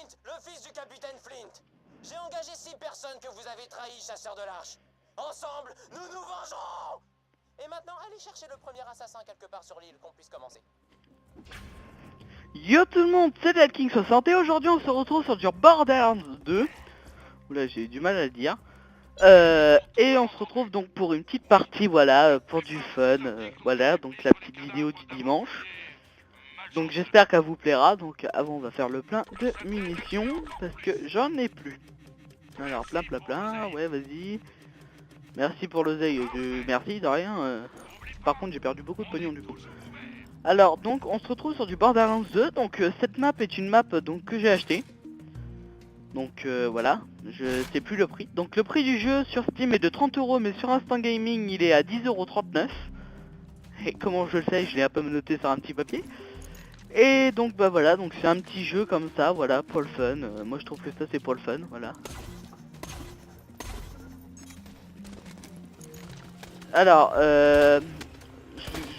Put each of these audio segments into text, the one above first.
Le fils du capitaine Flint. J'ai engagé 6 personnes que vous avez trahies, chasseurs de l'Arche. Ensemble, nous nous vengerons. Et maintenant, allez chercher le premier assassin quelque part sur l'île, qu'on puisse commencer. Yo tout le monde, c'est Deadking60 et aujourd'hui on se retrouve sur du Borderlands 2. Oula, j'ai du mal à le dire. Et on se retrouve donc pour une petite partie, voilà, pour du fun. Voilà, donc la petite vidéo du dimanche. Donc j'espère qu'elle vous plaira. Donc avant on va faire le plein de munitions, parce que j'en ai plus. Alors plein, ouais vas-y. Merci pour l'oseille, merci de rien. Par contre j'ai perdu beaucoup de pognon du coup. Alors donc on se retrouve sur du Borderlands 2, donc cette map est une map donc que j'ai acheté. Donc voilà, je sais plus le prix. Donc le prix du jeu sur Steam est de 30 € mais sur Instant Gaming il est à 10,39 €. Et comment je le sais, je l'ai un peu noté sur un petit papier. Et donc bah voilà, donc c'est un petit jeu comme ça, voilà, pour le fun. Moi je trouve que ça c'est pour le fun, voilà. Alors je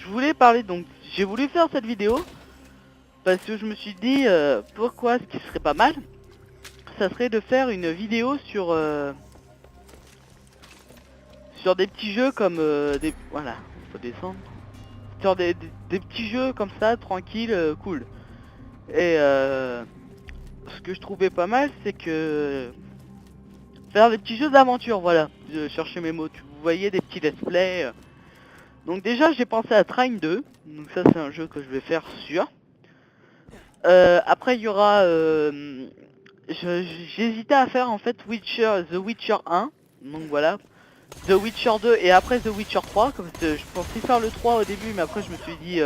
voulais parler donc, j'ai voulu faire cette vidéo parce que je me suis dit pourquoi ce qui serait pas mal, ça serait de faire une vidéo sur des petits jeux comme des... Voilà, faut descendre. Sur des petits jeux comme ça, tranquille, cool. Et ce que je trouvais pas mal, c'est que... faire des petits jeux d'aventure, voilà. Je cherchais mes mots, vous voyez, des petits let's play. Donc déjà, j'ai pensé à Train 2. Donc ça, c'est un jeu que je vais faire sûr. Après, il y aura... j'hésitais à faire en fait The Witcher 1. Donc voilà. The Witcher 2 et après The Witcher 3, comme je pensais faire le 3 au début, mais après je me suis dit,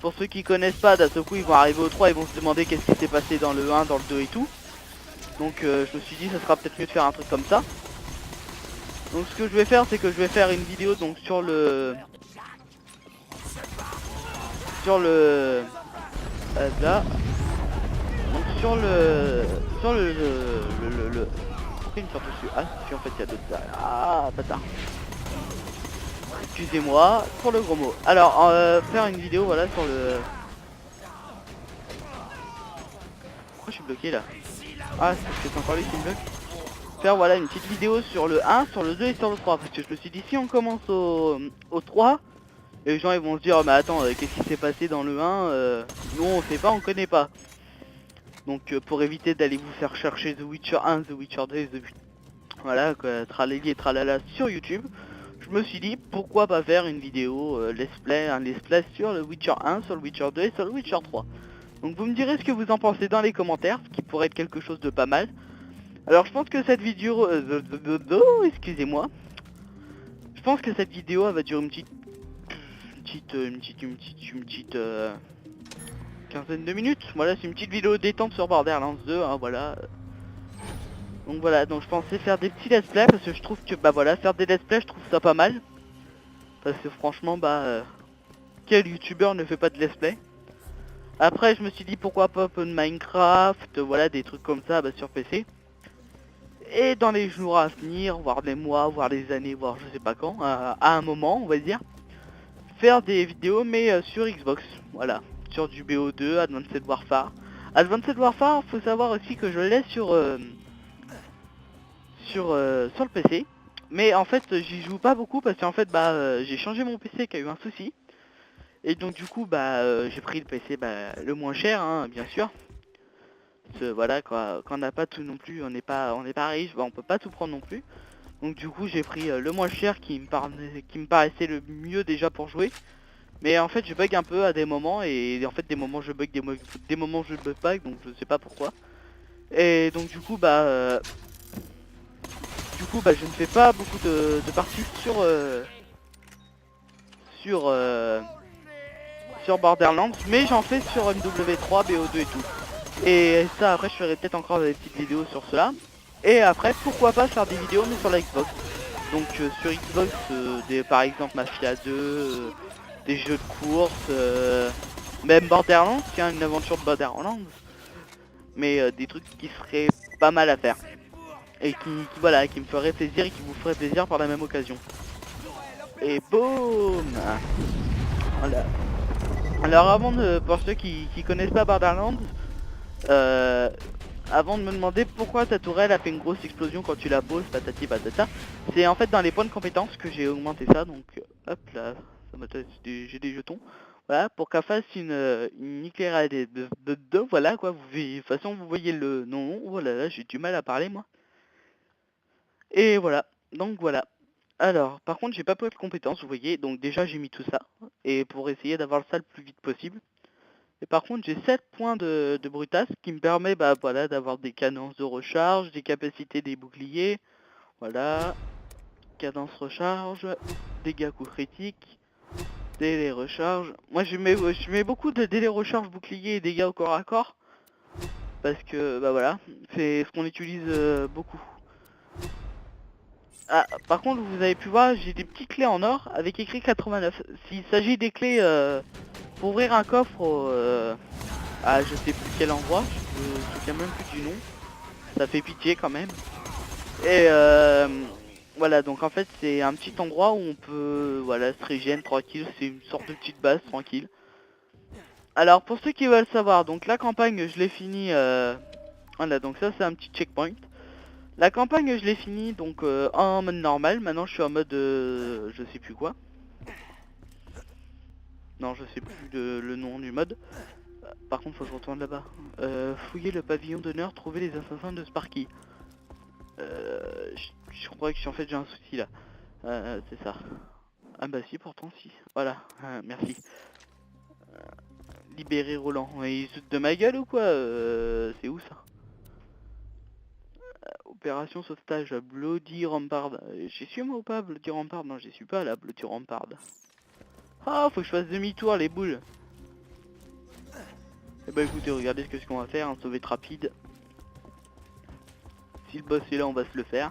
pour ceux qui connaissent pas, d'un seul coup ils vont arriver au 3, ils vont se demander qu'est-ce qui s'est passé dans le 1, dans le 2 et tout. Donc je me suis dit ça sera peut-être mieux de faire un truc comme ça. Donc ce que je vais faire, c'est que je vais faire une vidéo donc sur le... là. Donc sur le... Pourquoi il me sort dessus? Ah si, en fait il y a d'autres... Ah bâtard. Excusez-moi pour le gros mot. Alors, faire une vidéo, voilà, sur le... Pourquoi je suis bloqué là? Ah, c'est parce que c'est encore lui qui me bloque. Faire, voilà, une petite vidéo sur le 1, sur le 2 et sur le 3. Parce que je me suis dit, si on commence au 3, les gens ils vont se dire, mais attends, qu'est-ce qui s'est passé dans le 1 nous on sait pas, on connaît pas. Donc, pour éviter d'aller vous faire chercher The Witcher 1, The Witcher 2, voilà, quoi, tralali et tralala sur YouTube. Je me suis dit pourquoi pas faire une vidéo un let's play sur le Witcher 1, sur le Witcher 2 et sur le Witcher 3. Donc vous me direz ce que vous en pensez dans les commentaires, ce qui pourrait être quelque chose de pas mal. Alors je pense que cette vidéo... excusez-moi. Je pense que cette vidéo elle va durer une petite quinzaine de minutes. Voilà, c'est une petite vidéo détente sur Borderlands 2, hein, voilà. Donc voilà, donc je pensais faire des petits let's play parce que je trouve que bah voilà, faire des let's play je trouve ça pas mal. Parce que franchement bah quel youtubeur ne fait pas de let's play. Après je me suis dit pourquoi pas un peu de Minecraft, voilà des trucs comme ça bah, sur PC. Et dans les jours à venir, voire les mois, voire les années, voire je sais pas quand, à un moment on va dire, faire des vidéos mais sur Xbox, voilà, sur du BO2, Advanced Warfare. Advanced Warfare, faut savoir aussi que je l'ai sur le PC, mais en fait j'y joue pas beaucoup parce qu'en fait bah j'ai changé mon PC qui a eu un souci et donc du coup bah j'ai pris le PC bah, le moins cher hein, bien sûr. Parce que, voilà quoi, quand on n'a pas tout non plus, on n'est pas riche, bah, on peut pas tout prendre non plus. Donc du coup j'ai pris le moins cher qui me paraissait le mieux déjà pour jouer. Mais en fait je bug un peu à des moments et en fait des moments je bug, des moments je bug pas, donc je sais pas pourquoi. Et donc du coup bah je ne fais pas beaucoup de parties sur Borderlands, mais j'en fais sur MW3, BO2 et tout. Et ça après je ferai peut-être encore des petites vidéos sur cela. Et après pourquoi pas faire des vidéos mais sur la Xbox. Donc sur Xbox par exemple Mafia 2, des jeux de course, même Borderlands, tiens une aventure de Borderlands. Mais des trucs qui seraient pas mal à faire. Et voilà, qui me ferait plaisir et qui vous ferait plaisir par la même occasion. Et boum. Voilà. Alors avant de, pour ceux qui connaissent pas Borderlands, avant de me demander pourquoi ta tourelle a fait une grosse explosion quand tu la poses, patati patata. C'est en fait dans les points de compétences que j'ai augmenté ça, donc hop là, j'ai des jetons. Voilà, pour qu'elle fasse une éclairade de voilà quoi, de toute façon vous voyez le nom, voilà, là j'ai du mal à parler moi. Et voilà, donc voilà. Alors, par contre j'ai pas pris de compétences, vous voyez, donc déjà j'ai mis tout ça, et pour essayer d'avoir ça le plus vite possible. Et par contre, j'ai 7 points de brutasse qui me permet bah, voilà, d'avoir des cadences de recharge, des capacités des boucliers, voilà, cadence recharge, dégâts coup critiques, délai recharge. Moi je mets beaucoup de délai recharge bouclier et dégâts au corps à corps, parce que bah voilà, c'est ce qu'on utilise beaucoup. Ah, par contre, vous avez pu voir, j'ai des petites clés en or avec écrit 89. S'il s'agit des clés pour ouvrir un coffre à je sais plus quel endroit, je me souviens même plus du nom. Ça fait pitié quand même. Et voilà, donc en fait c'est un petit endroit où on peut voilà, se régénérer tranquille, c'est une sorte de petite base tranquille. Alors pour ceux qui veulent savoir, donc la campagne je l'ai fini, voilà, donc ça c'est un petit checkpoint. La campagne je l'ai fini donc en mode normal, maintenant je suis en mode je sais plus quoi. Non, je sais plus le nom du mode. Par contre faut que je retourne là-bas. Fouiller le pavillon d'honneur, trouver les assassins de Sparky. Je crois que en fait j'ai un souci là. C'est ça. Ah bah si, pourtant si. Voilà, merci. Libérer Roland. Ouais, il se fout de ma gueule ou quoi c'est où ça? Opération sauvetage à Bloody Rampart. J'y suis moi ou pas, Bloody Rampart? Non, j'y suis pas là, Bloody Rampart. Ah, faut que je fasse demi-tour les boules. Eh bah écoutez, regardez ce qu'on va faire, un sauvette rapide. Si le boss est là, on va se le faire.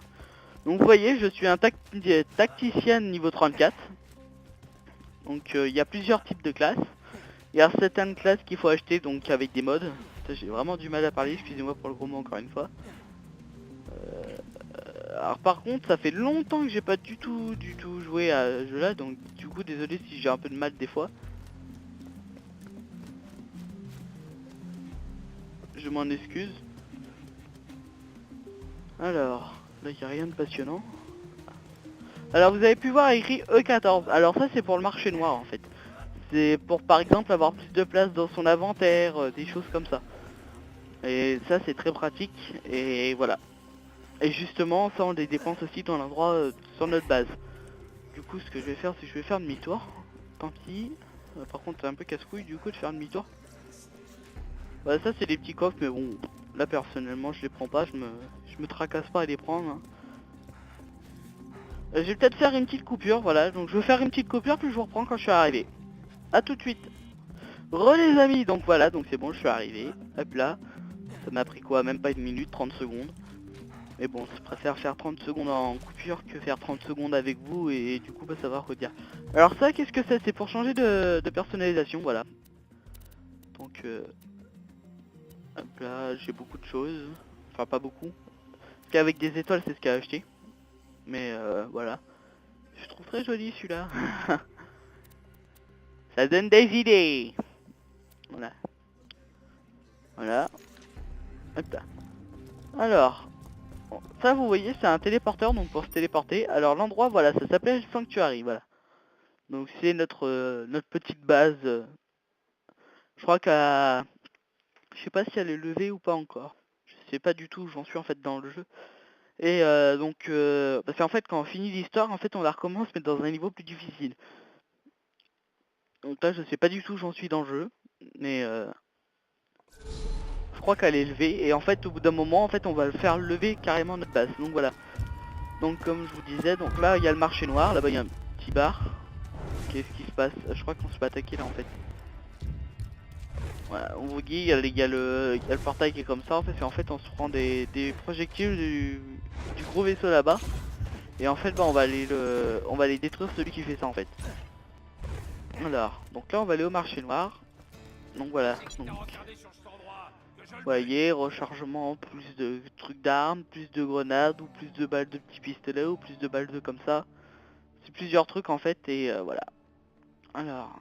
Donc vous voyez, je suis un tacticien niveau 34. Donc il y a plusieurs types de classes. Il y a certaines classes qu'il faut acheter donc avec des mods. J'ai vraiment du mal à parler, excusez-moi pour le gros mot encore une fois. Alors par contre ça fait longtemps que j'ai pas du tout joué à ce jeu là, donc du coup désolé si j'ai un peu de mal des fois. Je m'en excuse. Alors, là il n'y a rien de passionnant. Alors vous avez pu voir écrit E14, alors ça c'est pour le marché noir en fait. C'est pour par exemple avoir plus de place dans son inventaire, des choses comme ça. Et ça c'est très pratique, et voilà. Et justement ça on les dépense aussi dans l'endroit sur notre base. Du coup ce que je vais faire c'est que je vais faire demi-tour. Tant pis. Par contre c'est un peu casse-couille du coup de faire demi-tour. Bah ça c'est des petits coffres mais bon là personnellement je les prends pas, je me tracasse pas à les prendre. Hein. Je vais peut-être faire une petite coupure, voilà, donc je vais faire une petite coupure puis je vous reprends quand je suis arrivé. A tout de suite. Les amis, donc voilà, donc c'est bon, je suis arrivé. Hop là. Ça m'a pris quoi, même pas une minute, 30 secondes. Mais bon, je préfère faire 30 secondes en coupure que faire 30 secondes avec vous et du coup bah, ça va redire. Alors ça, qu'est-ce que c'est? C'est pour changer de personnalisation, voilà. Donc hop là, j'ai beaucoup de choses. Enfin pas beaucoup. Parce qu'avec des étoiles c'est ce qu'il a acheté. Mais voilà. Je trouve très joli celui-là. Ça donne des idées. Voilà. Voilà. Hop là. Alors, ça vous voyez c'est un téléporteur donc pour se téléporter. Alors l'endroit voilà ça s'appelle Sanctuary, voilà. Donc c'est notre petite base. Je crois qu'à... Je sais pas si elle est levée ou pas encore. Je sais pas du tout où j'en suis en fait dans le jeu. Et donc parce qu'en fait quand on finit l'histoire en fait on la recommence mais dans un niveau plus difficile. Donc là je sais pas du tout où j'en suis dans le jeu. Mais je crois qu'elle est levée. Et en fait au bout d'un moment en fait on va le faire lever carrément notre base. Donc voilà. Donc comme je vous disais, donc là il y a le marché noir, là-bas il y a un petit bar. Qu'est-ce qui se passe? Je crois qu'on se fait attaquer là en fait. Voilà, on vous dit, il y a le portail qui est comme ça en fait, et en fait on se prend des projectiles du gros vaisseau là-bas. Et en fait bah, on va aller détruire celui qui fait ça en fait. Alors, donc là on va aller au marché noir. Donc voilà, donc, vous voyez, rechargement, plus de trucs d'armes, plus de grenades, ou plus de balles de petits pistolets, ou plus de balles de comme ça. C'est plusieurs trucs en fait, et voilà. Alors,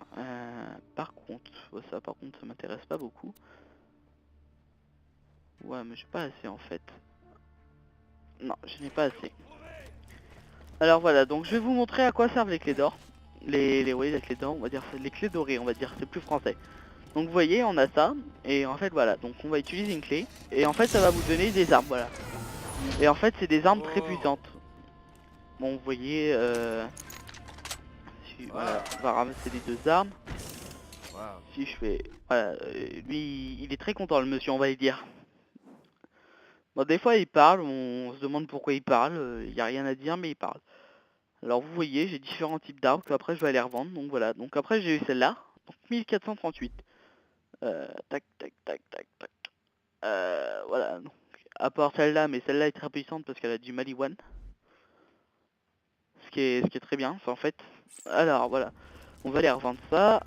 par contre, ça m'intéresse pas beaucoup. Ouais, mais j'ai pas assez en fait. Non, je n'ai pas assez. Alors voilà, donc je vais vous montrer à quoi servent les clés d'or. Oui, les clés d'or, on va dire, les clés dorées, on va dire, c'est plus français. Donc vous voyez, on a ça, et en fait voilà, donc on va utiliser une clé, et en fait ça va vous donner des armes, voilà. Et en fait c'est des armes très puissantes. Bon, vous voyez, voilà, on va ramasser les deux armes. Si je fais, voilà, lui, il est très content le monsieur, on va lui dire. Bon, des fois il parle, on se demande pourquoi il parle, il n'y a rien à dire, mais il parle. Alors vous voyez, j'ai différents types d'armes que après je vais aller revendre, donc voilà. Donc après j'ai eu celle-là, donc 1438. Tac, tac, tac, tac, tac. Voilà, donc à part celle-là, mais celle-là est très puissante parce qu'elle a du Maliwan. Ce qui est très bien, ça, en fait. Alors voilà, on va aller revendre ça.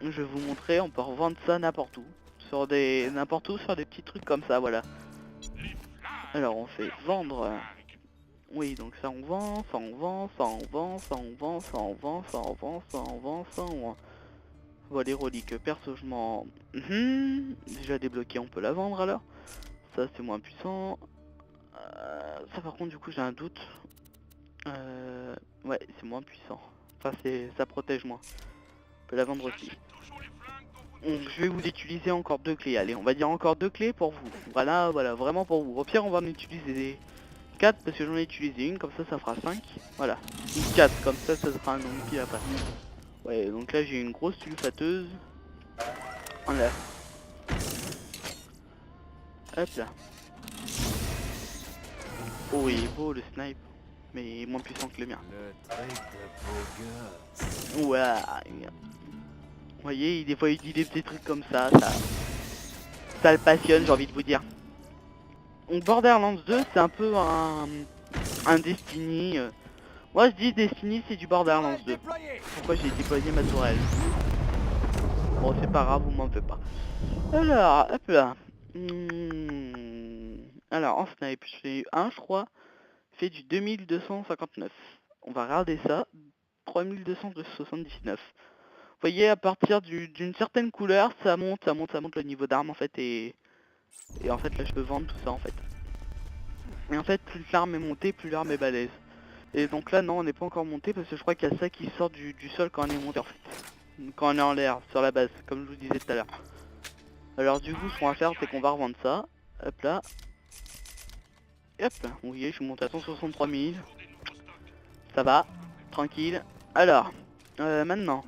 Je vais vous montrer, on peut revendre ça n'importe où. N'importe où sur des petits trucs comme ça, voilà. Alors on fait vendre. Oui, donc ça on vend, ça on vend, ça on vend, ça on vend, ça on vend, ça on vend, ça on vend, ça on vend. Voilà, les reliques, perso je m'en... Déjà débloqué, on peut la vendre alors. Ça c'est moins puissant. Ça par contre du coup j'ai un doute. Ouais, c'est moins puissant. Enfin ça protège moins. On peut la vendre aussi. Donc je vais vous utiliser encore 2 clés. Allez, on va dire encore 2 clés pour vous. Voilà, voilà, vraiment pour vous. Au pire on va en utiliser 4 parce que j'en ai utilisé une, comme ça fera 5. Voilà. Ou 4, comme ça sera un nombre pile après. Ouais, donc là j'ai une grosse sulfateuse. Voilà. Hop là. Oh, il est beau le snipe, mais moins puissant que le mien. Ouais. Vous voyez, des fois il dit des petits trucs comme ça le passionne, j'ai envie de vous dire. Donc Borderlands 2, c'est un peu un Destiny. Moi je dis Destiny, c'est du Borderlands 2. Pourquoi j'ai déployé ma tourelle? Bon, c'est pas grave, vous m'en faites pas. Alors, hop là. Alors, en snipe, j'ai eu un, je crois. Fait du 2259. On va regarder ça. 3279. Vous voyez, à partir d'une certaine couleur, ça monte le niveau d'arme en fait. Et en fait, là, je peux vendre tout ça en fait. Et en fait, plus l'arme est montée, plus l'arme est balèze. Et donc là, non, on n'est pas encore monté parce que je crois qu'il y a ça qui sort du sol quand on est monté en fait. Quand on est en l'air, sur la base, comme je vous disais tout à l'heure. Alors du coup, ce qu'on va faire, c'est qu'on va revendre ça. Hop là. Et hop là. Vous voyez, je suis monté à 163 000. Ça va. Tranquille. Alors, maintenant,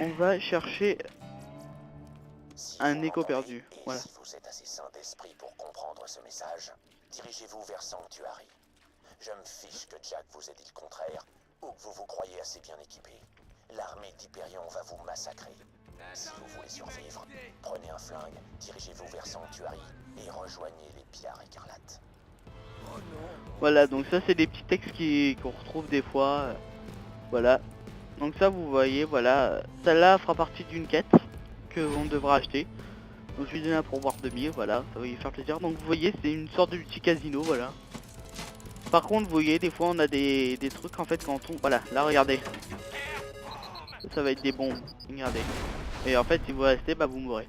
on va chercher un écho perdu. Voilà. Si vous êtes assez sain d'esprit pour comprendre ce message, dirigez-vous vers Sanctuary. Je me fiche que Jack vous ait dit le contraire, ou que vous vous croyez assez bien équipé. L'armée d'Hyperion va vous massacrer. Si vous voulez survivre, prenez un flingue, dirigez-vous vers Sanctuary et rejoignez les pillards écarlates. Voilà, donc ça c'est des petits textes qu'on retrouve des fois. Voilà. Donc ça vous voyez, voilà. Celle-là fera partie d'une quête que on devra acheter. Donc je lui donne un pourboire de 1000, voilà, ça va lui faire plaisir. Donc vous voyez, c'est une sorte de petit casino, voilà. Par contre, vous voyez, des fois on a des trucs en fait quand on... Voilà, là regardez. Ça va être des bombes, regardez. Et en fait, si vous restez, bah vous mourrez.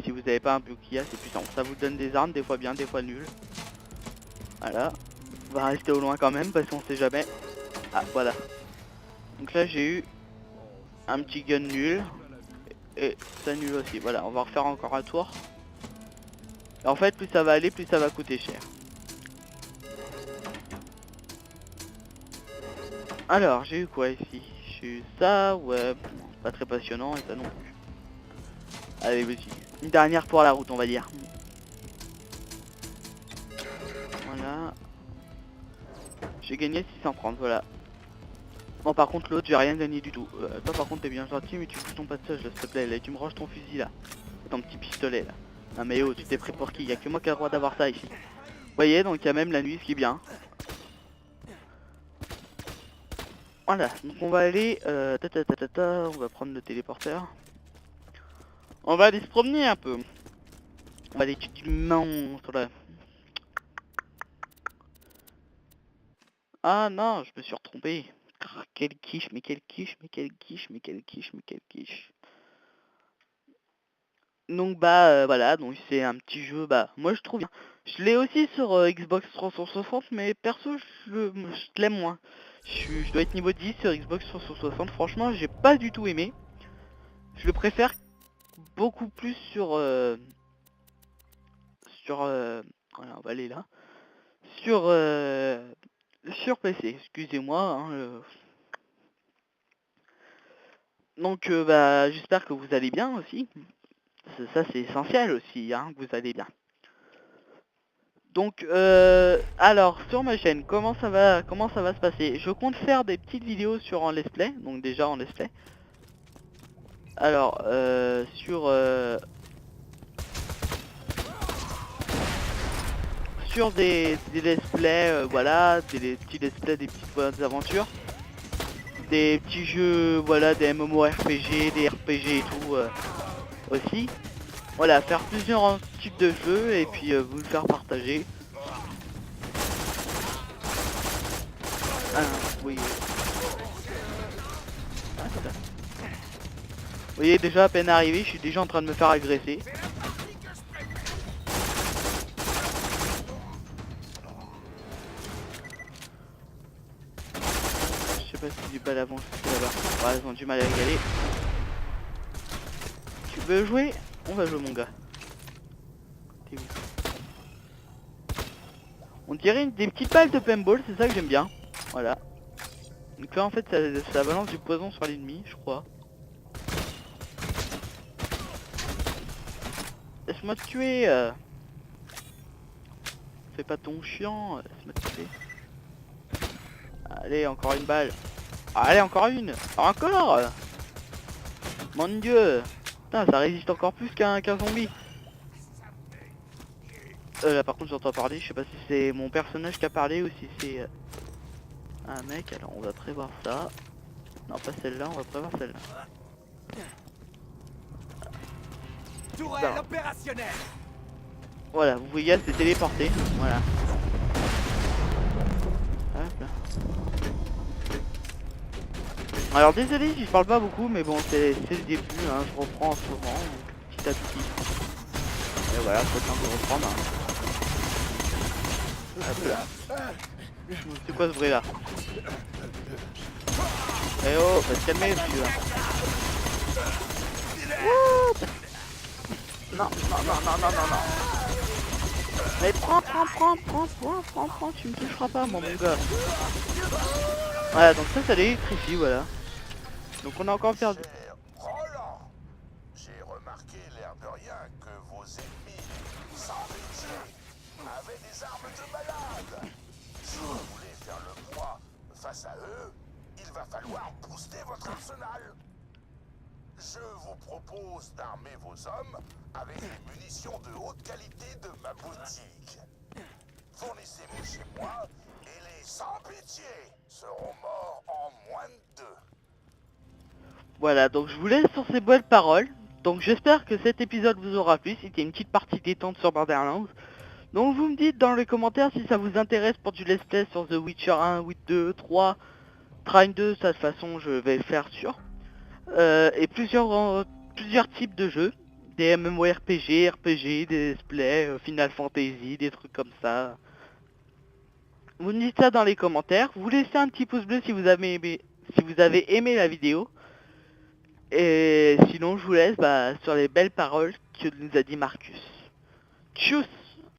Si vous n'avez pas un bouclier, c'est puissant. Ça vous donne des armes, des fois bien, des fois nul. Voilà. On va rester au loin quand même parce qu'on sait jamais. Ah, voilà. Donc là, j'ai eu un petit gun nul. Et ça nul aussi. Voilà, on va refaire encore un tour. Et en fait, plus ça va aller, plus ça va coûter cher. Alors, j'ai eu quoi ici? J'ai eu ça, ouais, bon, pas très passionnant et ça non plus. Allez, vas-y. Une dernière pour la route, on va dire. Voilà. J'ai gagné 630, voilà. Bon, par contre, l'autre, j'ai rien gagné du tout. Toi, par contre, t'es bien gentil, mais tu fous ton passage, là, s'il te plaît. Là, tu me ranges ton fusil, là. Ton petit pistolet, là. Ah, mais oh, tu t'es pris pour qui? Y'a que moi qui a le droit d'avoir ça, ici. Vous voyez, donc il y a même la nuit, ce qui est bien. Voilà, donc on va aller... on va prendre le téléporteur. On va aller se promener un peu. On va aller tuer du monstre, là. Ah non, je me suis retrompé. Quelle quiche, mais quelle quiche, mais quelle quiche, mais quelle quiche, mais quelle quiche. Donc bah voilà, donc c'est un petit jeu, bah moi je trouve bien. Je l'ai aussi sur Xbox 360, mais perso je l'aime moins. Je dois être niveau 10 sur Xbox 360, franchement j'ai pas du tout aimé. Je le préfère beaucoup plus voilà, on va aller là. Sur PC, excusez-moi. Hein. Donc bah j'espère que vous allez bien aussi. Ça c'est essentiel aussi, hein, que vous allez bien. Donc alors sur ma chaîne, comment ça va se passer? Je compte faire des petites vidéos sur en let's play, donc déjà en let's play. Alors sur des let's play, voilà, des petits let's play, des petites bonnes aventures, des petits jeux, voilà, des MMORPG, des RPG et tout aussi. Voilà, faire plusieurs types de jeux et puis vous le faire partager. Ah, oui. Ah, c'est ça. Vous voyez, déjà à peine arrivé, je suis déjà en train de me faire agresser. Je sais pas si du bal avant juste là-bas. Ouais, ils ont du mal à y aller. Tu veux jouer? On va jouer mon gars. T'es où? On dirait des petites balles de paintball, c'est ça que j'aime bien. Voilà. Donc là en fait ça balance du poison sur l'ennemi, je crois. Laisse-moi te tuer. Fais pas ton chiant, laisse-moi te tuer. Allez, encore une balle. Allez, encore une. Encore. Mon dieu. Putain, ça résiste encore plus qu'un zombie. Là par contre j'entends parler, je sais pas si c'est mon personnage qui a parlé ou si c'est un mec. Alors on va prévoir ça. Non, pas celle-là, on va prévoir celle-là. Tourelle opérationnelle. Voilà, vous voyez, elle s'est téléportée. Voilà. Hop là. Alors désolé si je parle pas beaucoup, mais bon, c'est le début, hein, je reprends en ce moment, donc, petit à petit. Et voilà, faut temps de reprendre. Hein. Hop là. C'est quoi ce bruit là? Eh oh, va se calmer monsieur. Non, non, non, non, non, non, non. Mais prends, tu me toucheras pas, mon gars. Voilà, donc ça l'électrifie, voilà. Donc on a encore perdu. Cher Roland, j'ai remarqué l'air de rien que vos ennemis, sans pitié, avaient des armes de malade. Si vous voulez faire le poids face à eux, il va falloir booster votre arsenal. Je vous propose d'armer vos hommes avec les munitions de haute qualité de ma boutique. Fournissez-vous chez moi et les sans pitié seront morts en moins de 2. Voilà, donc je vous laisse sur ces belles paroles. Donc j'espère que cet épisode vous aura plu. C'était une petite partie détente sur Borderlands. Donc vous me dites dans les commentaires si ça vous intéresse pour du let's play sur The Witcher 1, Witcher 2, 3, Trine 2, ça de toute façon je vais le faire sur. Et plusieurs types de jeux. Des MMORPG, RPG, des let's play, Final Fantasy, des trucs comme ça. Vous me dites ça dans les commentaires. Vous laissez un petit pouce bleu si vous avez aimé la vidéo. Et sinon je vous laisse sur les belles paroles que nous a dit Marcus. Tchuss!